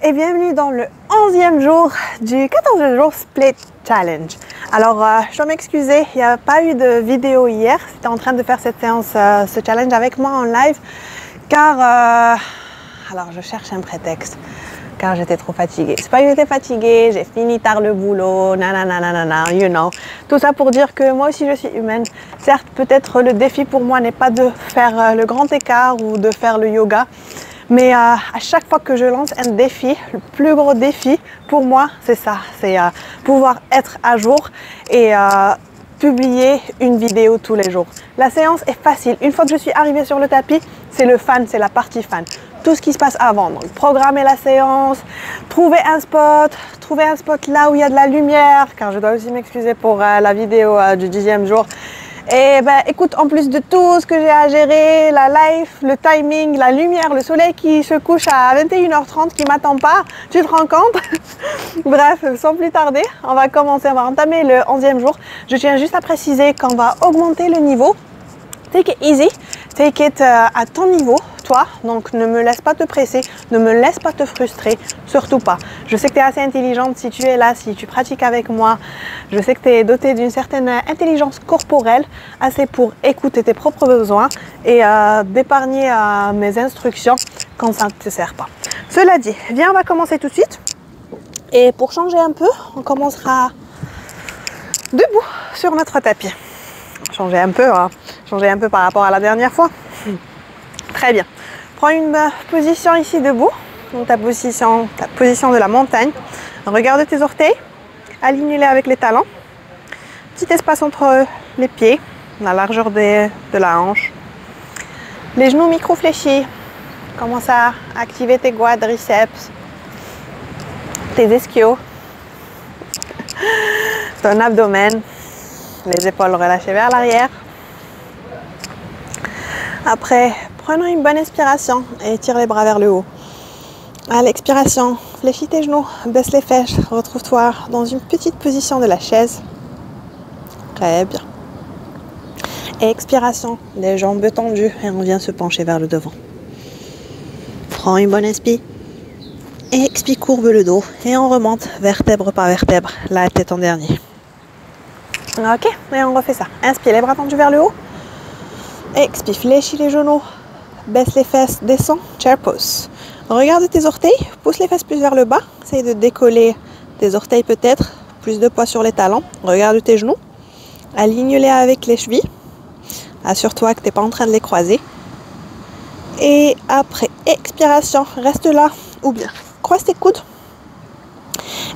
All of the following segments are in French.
et bienvenue dans le 11e jour du 14 jours Split Challenge. Alors, je dois m'excuser, il n'y a pas eu de vidéo hier. J'étais en train de faire cette séance, ce challenge avec moi en live, car, alors je cherche un prétexte, car j'étais trop fatiguée. C'est pas que j'étais fatiguée, j'ai fini tard le boulot, nanana, you know. Tout ça pour dire que moi aussi je suis humaine. Certes, peut-être le défi pour moi n'est pas de faire le grand écart ou de faire le yoga, mais à chaque fois que je lance un défi, le plus gros défi pour moi, c'est ça. C'est pouvoir être à jour et publier une vidéo tous les jours. La séance est facile. Une fois que je suis arrivée sur le tapis, c'est le fun, c'est la partie fun. Tout ce qui se passe avant, donc programmer la séance, trouver un spot là où il y a de la lumière, car je dois aussi m'excuser pour la vidéo du 10e jour. Et ben écoute, en plus de tout ce que j'ai à gérer, la life, le timing, la lumière, le soleil qui se couche à 21h30 qui m'attend pas, tu te rends compte? Bref, sans plus tarder, on va commencer, on va entamer le 11e jour. Je tiens juste à préciser qu'on va augmenter le niveau. Take it easy, take it à ton niveau, toi, donc ne me laisse pas te presser, ne me laisse pas te frustrer, surtout pas. Je sais que tu es assez intelligente si tu es là, si tu pratiques avec moi. Je sais que tu es dotée d'une certaine intelligence corporelle, assez pour écouter tes propres besoins et d'épargner mes instructions quand ça ne te sert pas. Cela dit, viens, on va commencer tout de suite. Et pour changer un peu, on commencera debout sur notre tapis. Changer un peu par rapport à la dernière fois. Très bien. Prends une position ici debout, donc ta position de la montagne. Regarde tes orteils, aligne-les avec les talons. Petit espace entre les pieds, la largeur de la hanche. Les genoux micro-fléchis. Commence à activer tes quadriceps, tes ischios, ton abdomen. Les épaules relâchées vers l'arrière. Après, prenons une bonne inspiration et tire les bras vers le haut. À l'expiration, fléchis tes genoux, baisse les fesses, retrouve-toi dans une petite position de la chaise. Très bien. Expiration, les jambes tendues et on vient se pencher vers le devant. Prends une bonne inspire. Expire, courbe le dos et on remonte vertèbre par vertèbre, la tête en dernier. Ok, et on refait ça. Inspire, les bras tendus vers le haut. Expire, fléchis les genoux. Baisse les fesses, descends, chair pose. Regarde tes orteils, pousse les fesses plus vers le bas. Essaye de décoller tes orteils peut-être. Plus de poids sur les talons. Regarde tes genoux. Aligne-les avec les chevilles. Assure-toi que tu n'es pas en train de les croiser. Et après expiration, reste là ou bien croise tes coudes.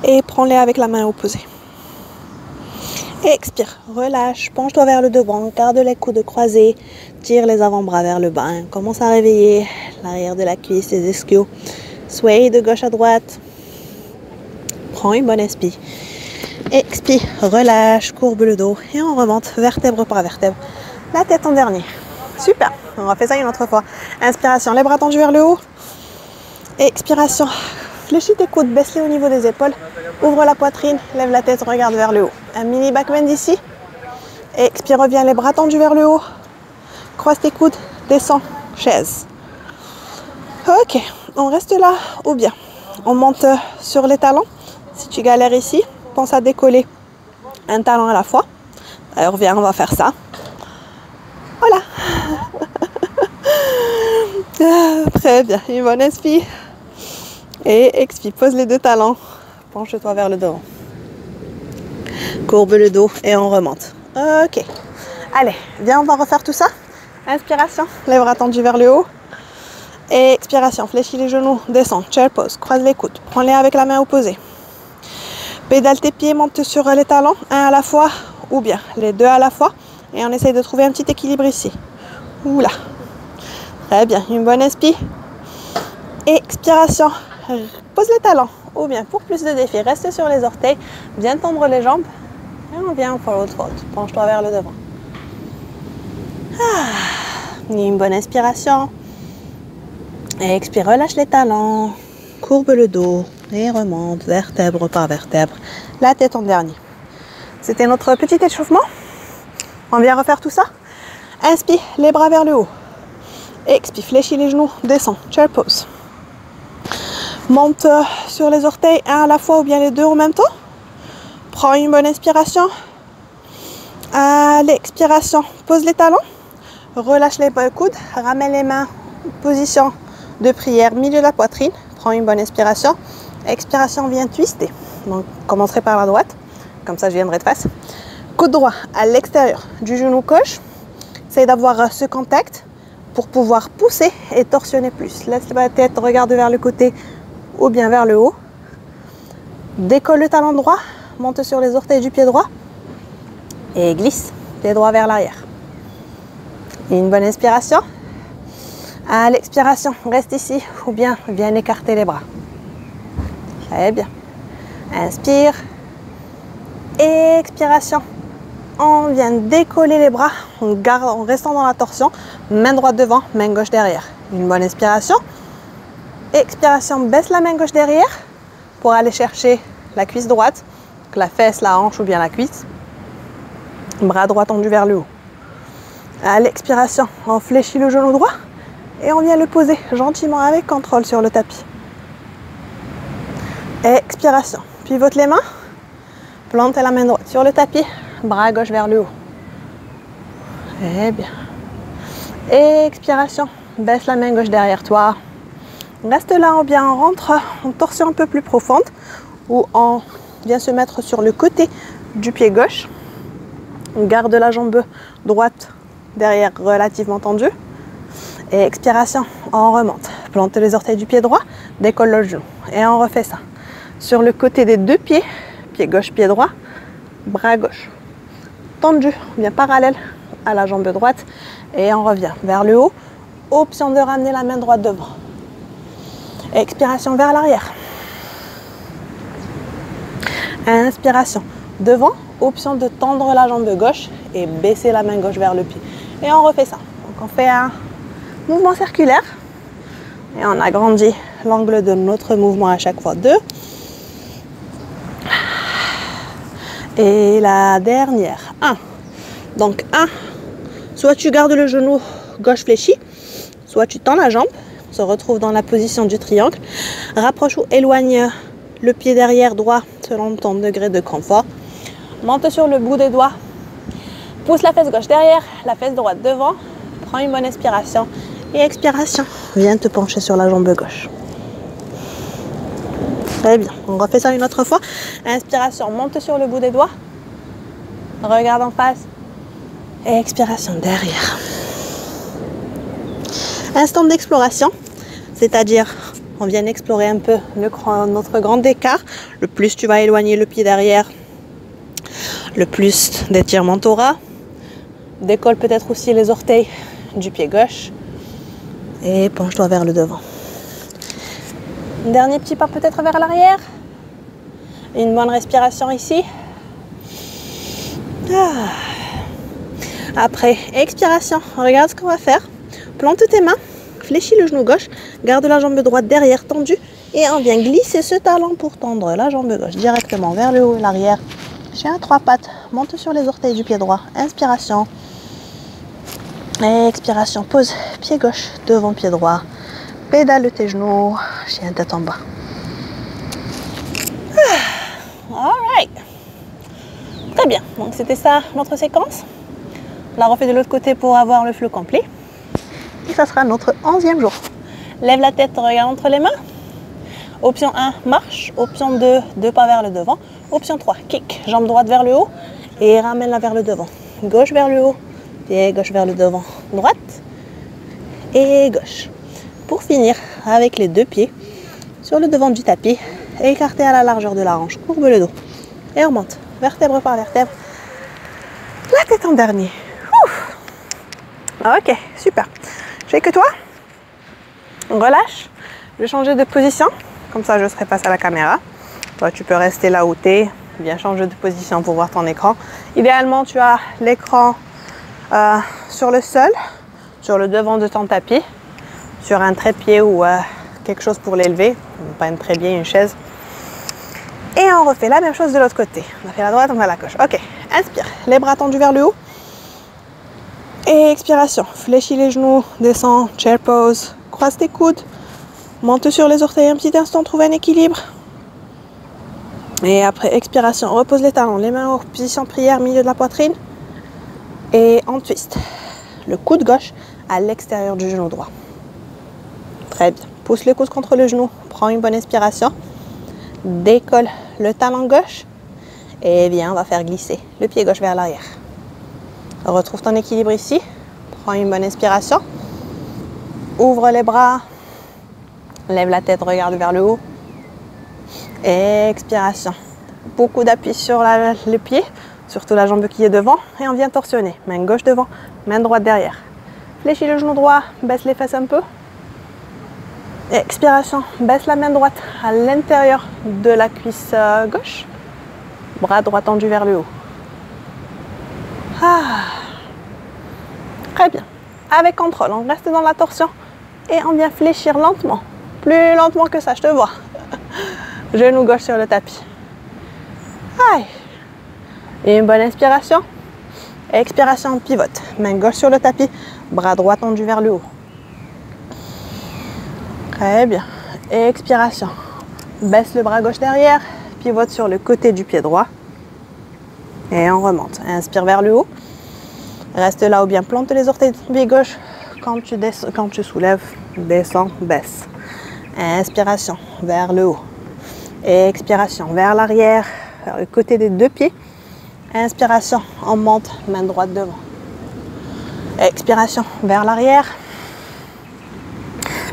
Et prends-les avec la main opposée. Expire, relâche, penche-toi vers le devant, garde les coudes croisés, tire les avant-bras vers le bas, commence à réveiller l'arrière de la cuisse, les ischios, sway de gauche à droite, prends une bonne inspire, expire, relâche, courbe le dos et on remonte vertèbre par vertèbre, la tête en dernier. Super, on refait ça une autre fois. Inspiration, les bras tendus vers le haut, expiration, fléchis tes coudes, baisse-les au niveau des épaules, ouvre la poitrine, lève la tête, regarde vers le haut. Un mini back bend ici. Expire, reviens les bras tendus vers le haut. Croise tes coudes, descends, chaise. Ok, on reste là ou bien on monte sur les talons. Si tu galères ici, pense à décoller un talon à la fois. Alors viens, on va faire ça. Voilà. Très bien, une bonne inspire. Et expire, pose les deux talons. Penche-toi vers le devant. Courbe le dos et on remonte. Ok. Allez, viens, on va refaire tout ça. Inspiration, les bras tendus vers le haut. Et expiration, fléchis les genoux, descends, chair pose, croise les coudes. Prends-les avec la main opposée. Pédale tes pieds, monte sur les talons, un à la fois ou bien les deux à la fois. Et on essaye de trouver un petit équilibre ici. Oula. Très bien, une bonne inspire. Expiration, pose les talons. Ou bien pour plus de défis, reste sur les orteils, viens tendre les jambes et on vient en forward fold. Penche-toi vers le devant. Une bonne inspiration. Expire, relâche les talons, courbe le dos et remonte vertèbre par vertèbre, la tête en dernier. C'était notre petit échauffement. On vient refaire tout ça. Inspire, les bras vers le haut. Expire, fléchis les genoux, descends, chair pose. Monte sur les orteils, un à la fois ou bien les deux en même temps. Prends une bonne inspiration. À l'expiration, pose les talons. Relâche les coudes. Ramène les mains. Position de prière, milieu de la poitrine. Prends une bonne inspiration. Expiration, viens twister. Donc, commencerai par la droite. Comme ça, je viendrai de face. Coude droit à l'extérieur du genou gauche. Essaye d'avoir ce contact pour pouvoir pousser et torsionner plus. Laisse la tête, regarde vers le côté ou bien vers le haut. Décolle le talon droit, monte sur les orteils du pied droit et glisse pied droit vers l'arrière. Une bonne inspiration. À l'expiration, reste ici ou bien viens écarter les bras. Très bien. Inspire. Expiration. On vient décoller les bras en restant dans la torsion. Main droite devant, main gauche derrière. Une bonne inspiration. Expiration, baisse la main gauche derrière pour aller chercher la cuisse droite, la fesse, la hanche ou bien la cuisse. Bras droit tendu vers le haut. À l'expiration, on fléchit le genou droit et on vient le poser gentiment avec contrôle sur le tapis. Expiration, pivote les mains, plantez la main droite sur le tapis, bras gauche vers le haut. Très bien. Expiration, baisse la main gauche derrière toi. Reste là ou bien on rentre en torsion un peu plus profonde ou on vient se mettre sur le côté du pied gauche. On garde la jambe droite derrière relativement tendue. Et expiration, on remonte. Plante les orteils du pied droit, décolle le genou. Et on refait ça. Sur le côté des deux pieds, pied gauche, pied droit, bras gauche. Tendu, bien parallèle à la jambe droite. Et on revient vers le haut. Option de ramener la main droite devant. Expiration vers l'arrière. Inspiration devant. Option de tendre la jambe gauche et baisser la main gauche vers le pied. Et on refait ça. Donc on fait un mouvement circulaire. Et on agrandit l'angle de notre mouvement à chaque fois. 2. Et la dernière. 1. Donc 1. Soit tu gardes le genou gauche fléchi, soit tu tends la jambe. On se retrouve dans la position du triangle. Rapproche ou éloigne le pied derrière droit selon ton degré de confort. Monte sur le bout des doigts. Pousse la fesse gauche derrière, la fesse droite devant. Prends une bonne inspiration et expiration. Viens te pencher sur la jambe gauche. Très bien. On refait ça une autre fois. Inspiration, monte sur le bout des doigts. Regarde en face. Et expiration derrière. Instant d'exploration, c'est-à-dire on vient explorer un peu notre grand écart. Le plus tu vas éloigner le pied derrière, le plus d'étirement tu auras. Décolle peut-être aussi les orteils du pied gauche et penche-toi vers le devant. Dernier petit pas peut-être vers l'arrière. Une bonne respiration ici. Après, expiration. Regarde ce qu'on va faire. Plante tes mains, fléchis le genou gauche, garde la jambe droite derrière tendue et on vient glisser ce talon pour tendre la jambe gauche directement vers le haut et l'arrière. Chien à 3 pattes, monte sur les orteils du pied droit. Inspiration. Expiration, pose pied gauche devant pied droit. Pédale tes genoux, chien tête en bas. Alright. Très bien, donc c'était ça notre séquence. On la refait de l'autre côté pour avoir le flow complet. Et ça sera notre 11e jour. Lève la tête, regarde entre les mains. Option 1, marche. Option 2, 2 pas vers le devant. Option 3, kick. Jambe droite vers le haut et ramène-la vers le devant. Gauche vers le haut, pied gauche vers le devant. Droite et gauche. Pour finir, avec les deux pieds sur le devant du tapis, écarté à la largeur de la hanche. Courbe le dos et on remonte, vertèbre par vertèbre. La tête en dernier. Ouf. Ok, super. Shake toi. On relâche. Je vais changer de position. Comme ça, je serai face à la caméra. Toi, tu peux rester là où tu es. Bien changer de position pour voir ton écran. Idéalement, tu as l'écran sur le sol, sur le devant de ton tapis, sur un trépied ou quelque chose pour l'élever. Pas un trépied, une chaise. Et on refait la même chose de l'autre côté. On a fait la droite, on a la gauche. Ok, inspire. Les bras tendus vers le haut. Et expiration. Fléchis les genoux, descends, chair pose. Croise tes coudes. Monte sur les orteils un petit instant, trouve un équilibre. Et après expiration, repose les talons, les mains en position prière, milieu de la poitrine. Et en twist. Le coude gauche à l'extérieur du genou droit. Très bien. Pousse le coude contre le genou. Prends une bonne inspiration. Décolle le talon gauche. Et viens, on va faire glisser le pied gauche vers l'arrière. Retrouve ton équilibre ici. Prends une bonne inspiration. Ouvre les bras. Lève la tête, regarde vers le haut. Expiration. Beaucoup d'appui sur le pied, surtout la jambe qui est devant. Et on vient torsionner. Main gauche devant, main droite derrière. Fléchis le genou droit, baisse les fesses un peu. Expiration, baisse la main droite à l'intérieur de la cuisse gauche. Bras droit tendu vers le haut. Très bien. Avec contrôle, on reste dans la torsion et on vient fléchir lentement. Plus lentement que ça, je te vois. Genou gauche sur le tapis. Aïe. Et une bonne inspiration. Expiration, on pivote. Main gauche sur le tapis, bras droit tendu vers le haut. Très bien. Expiration. Baisse le bras gauche derrière, pivote sur le côté du pied droit. Et on remonte. Inspire vers le haut. Reste là ou bien plante les orteils de ton pied gauche. Quand tu soulèves, descends, baisse. Inspiration vers le haut. Expiration vers l'arrière, vers le côté des deux pieds. Inspiration, on monte, main droite devant. Expiration vers l'arrière.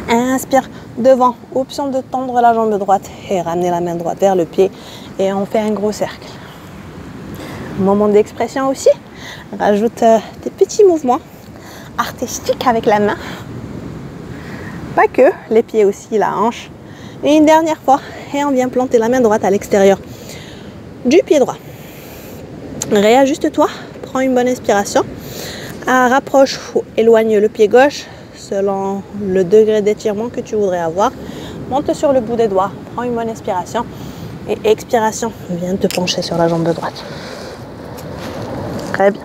Inspire devant, option de tendre la jambe droite et ramener la main droite vers le pied. Et on fait un gros cercle. Moment d'expression aussi. Rajoute des petits mouvements artistiques avec la main. Pas que, les pieds aussi, la hanche. Et une dernière fois, et on vient planter la main droite à l'extérieur du pied droit. Réajuste-toi, prends une bonne inspiration. Rapproche ou éloigne le pied gauche selon le degré d'étirement que tu voudrais avoir. Monte sur le bout des doigts, prends une bonne inspiration. Et expiration, viens te pencher sur la jambe droite. Très bien.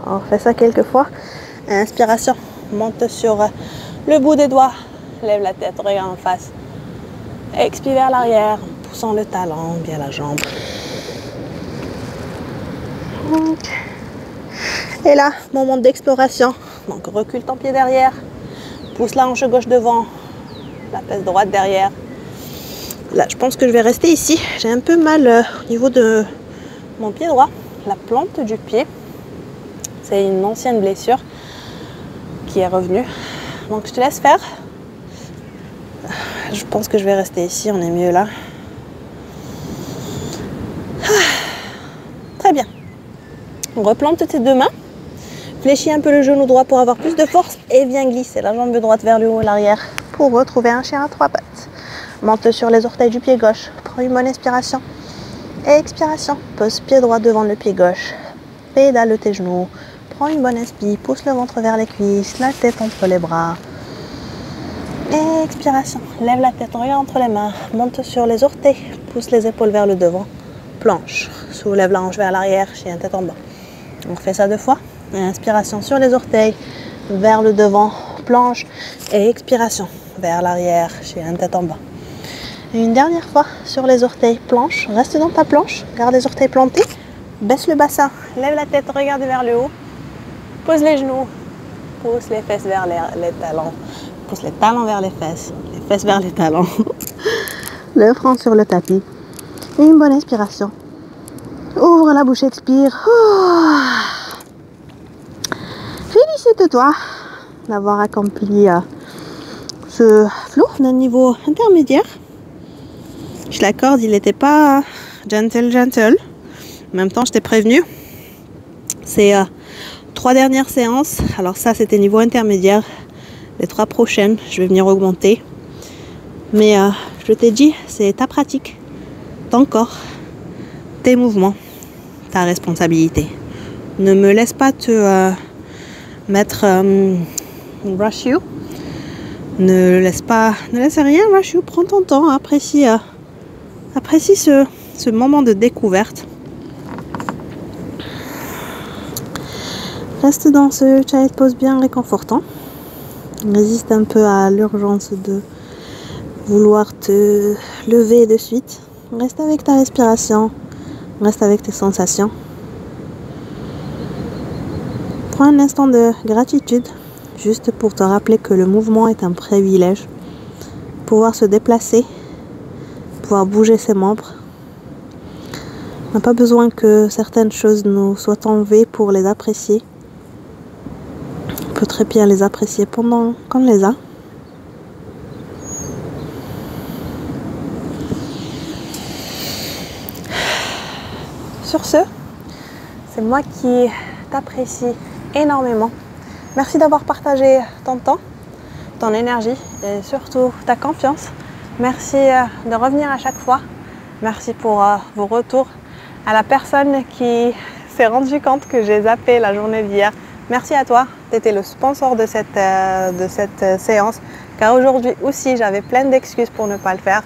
On fait ça quelques fois. Inspiration, monte sur le bout des doigts. Lève la tête, regarde en face. Expire vers l'arrière, poussant le talon, bien la jambe. Et là, moment d'exploration. Donc recule ton pied derrière. Pousse la hanche gauche devant. La fesse droite derrière. Là, je pense que je vais rester ici. J'ai un peu mal au niveau de mon pied droit. La plante du pied. C'est une ancienne blessure qui est revenue. Donc je te laisse faire. Je pense que je vais rester ici, on est mieux là. Très bien. On replante tes deux mains. Fléchis un peu le genou droit pour avoir plus de force et viens glisser la jambe droite vers le haut et l'arrière pour retrouver un chien à trois pattes. Monte sur les orteils du pied gauche. Prends une bonne inspiration. Expiration. Pose pied droit devant le pied gauche. Pédale tes genoux. Prends une bonne inspire. Pousse le ventre vers les cuisses. La tête entre les bras. Expiration, lève la tête, regarde entre les mains, monte sur les orteils, pousse les épaules vers le devant, planche, soulève la hanche vers l'arrière, chien tête en bas. On fait ça deux fois. Inspiration sur les orteils, vers le devant, planche, et expiration, vers l'arrière, chien tête en bas. Et une dernière fois sur les orteils, planche, reste dans ta planche, garde les orteils plantés, baisse le bassin, lève la tête, regarde vers le haut, pose les genoux, pousse les fesses vers les talons. Pousse les talons vers les fesses vers les talons. Le front sur le tapis. Et une bonne inspiration. Ouvre la bouche, expire. Félicite-toi d'avoir accompli ce flow d'un niveau intermédiaire. Je l'accorde, il n'était pas gentle. En même temps, je t'ai prévenu. C'est 3 dernières séances. Alors ça, c'était niveau intermédiaire. Les 3 prochaines, je vais venir augmenter. Mais je t'ai dit, c'est ta pratique, ton corps, tes mouvements, ta responsabilité. Ne me laisse pas te mettre rush you. Ne laisse rien rush you. Prends ton temps, apprécie ce moment de découverte. Reste dans ce child pose bien réconfortant. Résiste un peu à l'urgence de vouloir te lever de suite. Reste avec ta respiration, reste avec tes sensations. Prends un instant de gratitude, juste pour te rappeler que le mouvement est un privilège. Pouvoir se déplacer, pouvoir bouger ses membres. On n'a pas besoin que certaines choses nous soient enlevées pour les apprécier. On peut très bien les apprécier pendant qu'on les a. Sur ce, c'est moi qui t'apprécie énormément. Merci d'avoir partagé ton temps, ton énergie et surtout ta confiance. Merci de revenir à chaque fois. Merci pour vos retours. À la personne qui s'est rendu compte que j'ai zappé la journée d'hier, merci à toi. Tu étais le sponsor de cette séance, car aujourd'hui aussi j'avais plein d'excuses pour ne pas le faire.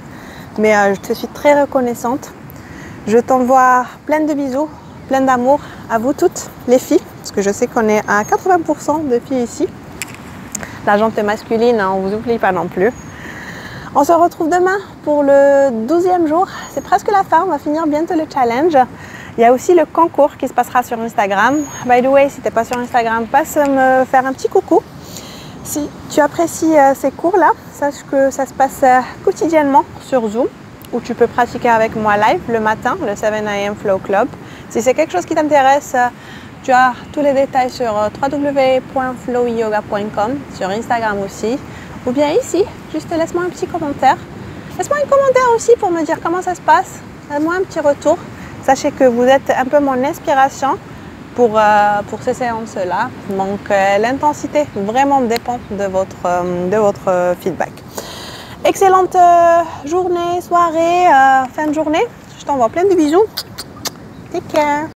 Mais je te suis très reconnaissante. Je t'envoie plein de bisous, plein d'amour à vous toutes les filles, parce que je sais qu'on est à 80% de filles ici. La jante masculine, on ne vous oublie pas non plus. On se retrouve demain pour le 12e jour. C'est presque la fin, on va finir bientôt le challenge. Il y a aussi le concours qui se passera sur Instagram. By the way, si tu n'es pas sur Instagram, passe me faire un petit coucou. Si tu apprécies ces cours-là, sache que ça se passe quotidiennement sur Zoom, où tu peux pratiquer avec moi live le matin, le 7 AM Flow Club. Si c'est quelque chose qui t'intéresse, tu as tous les détails sur www.flowyoga.com, sur Instagram aussi, ou bien ici, juste laisse-moi un petit commentaire. Laisse-moi un commentaire aussi pour me dire comment ça se passe. Donne-moi un petit retour. Sachez que vous êtes un peu mon inspiration pour ces séances-là. Donc l'intensité vraiment dépend de votre feedback. Excellente journée, soirée, fin de journée. Je t'envoie plein de bisous. Take care.